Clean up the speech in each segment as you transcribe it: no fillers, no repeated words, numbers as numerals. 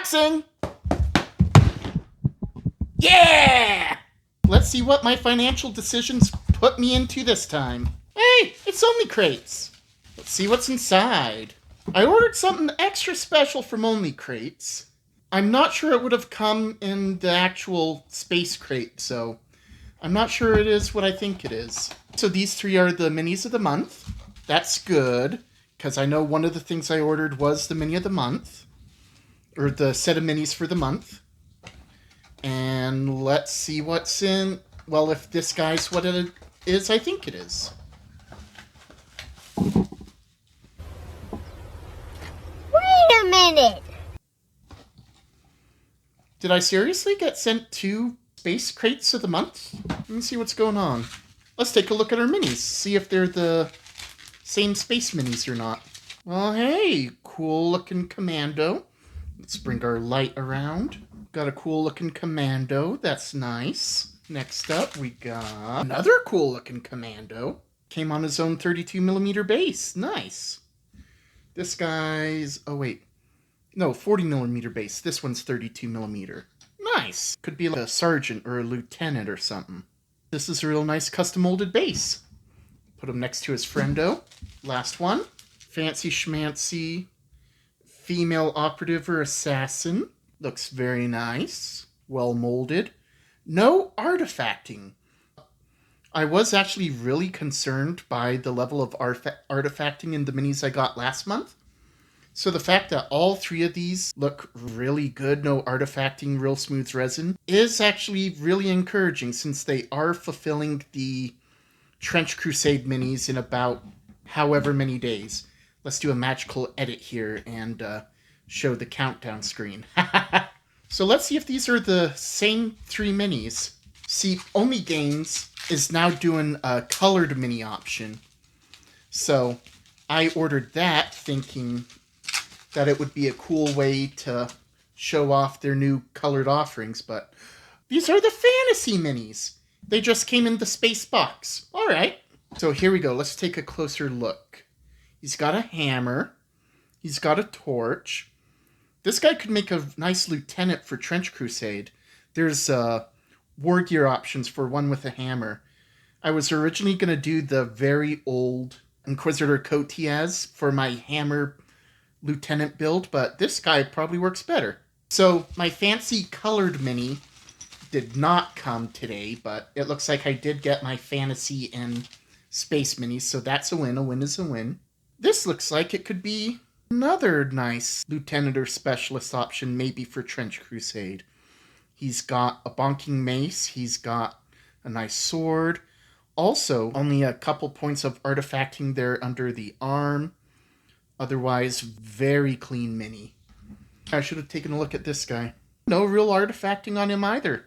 Unboxing! Yeah! Let's see what my financial decisions put me into this time. Hey, it's only crates. Let's see what's inside. I ordered something extra special from Only Crates. I'm not sure it would have come in the actual space crate, so I'm not sure it is what I think it is. So these three are the minis of the month. That's good, because I know one of the things I ordered was the mini of the month, or the set of minis for the month. And let's see what's in. Well, if this guy's what it is, I think it is. Wait a minute! Did I seriously get sent 2 space crates of the month? Let me see what's going on. Let's take a look at our minis, see if they're the same space minis or not. Well, hey, cool looking commando. Let's bring our light around. Got a cool looking commando, that's nice. Next up, we got another cool looking commando. Came on his own 32mm base, nice. This guy's, oh wait, no, 40mm base. This one's 32mm. Nice. Could be like a sergeant or a lieutenant or something. This is a real nice custom molded base. Put him next to his friendo. Last one. Fancy schmancy female operative or assassin. Looks very nice. Well molded. No artifacting. I was actually really concerned by the level of artifacting in the minis I got last month. So the fact that all 3 of these look really good, no artifacting, real smooth resin, is actually really encouraging since they are fulfilling the Trench Crusade minis in about however many days. Let's do a magical edit here and show the countdown screen. So let's see if these are the same 3 minis. See, Only Games is now doing a colored mini option. So I ordered that thinking that it would be a cool way to show off their new colored offerings, but these are the fantasy minis. They just came in the space box. All right. So here we go. Let's take a closer look. He's got a hammer. He's got a torch. This guy could make a nice lieutenant for Trench Crusade. There's war gear options for one with a hammer. I was originally going to do the very old Inquisitor coat he has for my hammer lieutenant build, but this guy probably works better. So my fancy colored mini did not come today, but it looks like I did get my fantasy and space minis, so that's a win. A win is a win. This looks like it could be another nice lieutenant or specialist option, maybe for Trench Crusade. He's got a bonking mace. He's got a nice sword. Also, only a couple points of artifacting there under the arm. Otherwise, very clean mini. I should have taken a look at this guy. No real artifacting on him either.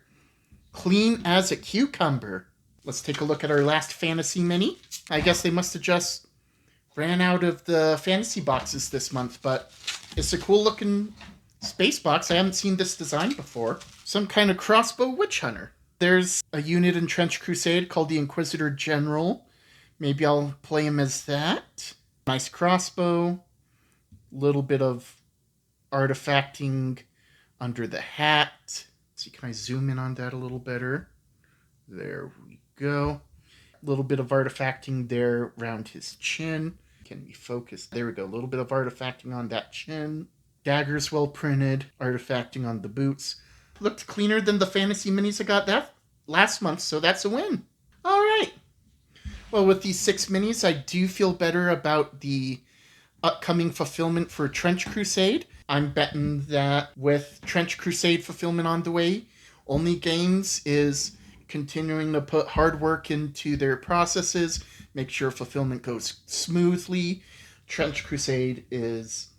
Clean as a cucumber. Let's take a look at our last fantasy mini. I guess they must have just ran out of the fantasy boxes this month, but it's a cool looking space box. I haven't seen this design before. Some kind of crossbow witch hunter. There's a unit in Trench Crusade called the Inquisitor General. Maybe I'll play him as that. Nice crossbow. Little bit of artifacting under the hat. Let's see, can I zoom in on that a little better? There we go. A little bit of artifacting there around his chin. Can we focus? There we go. A little bit of artifacting on that chin. Daggers well printed. Artifacting on the boots. Looked cleaner than the fantasy minis I got that last month, so that's a win. All right. Well, with these 6 minis, I do feel better about the upcoming fulfillment for Trench Crusade. I'm betting that with Trench Crusade fulfillment on the way, Only Games is continuing to put hard work into their processes, make sure fulfillment goes smoothly. Trench Crusade is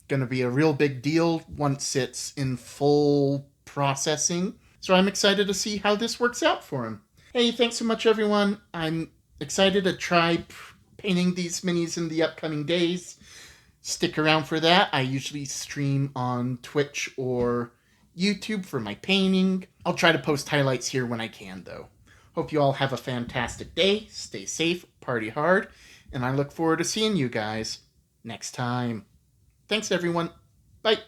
going to be a real big deal once it's in full processing. So I'm excited to see how this works out for him. Hey, thanks so much, everyone. I'm excited to try painting these minis in the upcoming days. Stick around for that. I usually stream on Twitch or YouTube for my painting. I'll try to post highlights here when I can, though. Hope you all have a fantastic day. Stay safe, party hard, and I look forward to seeing you guys next time. Thanks, everyone. Bye.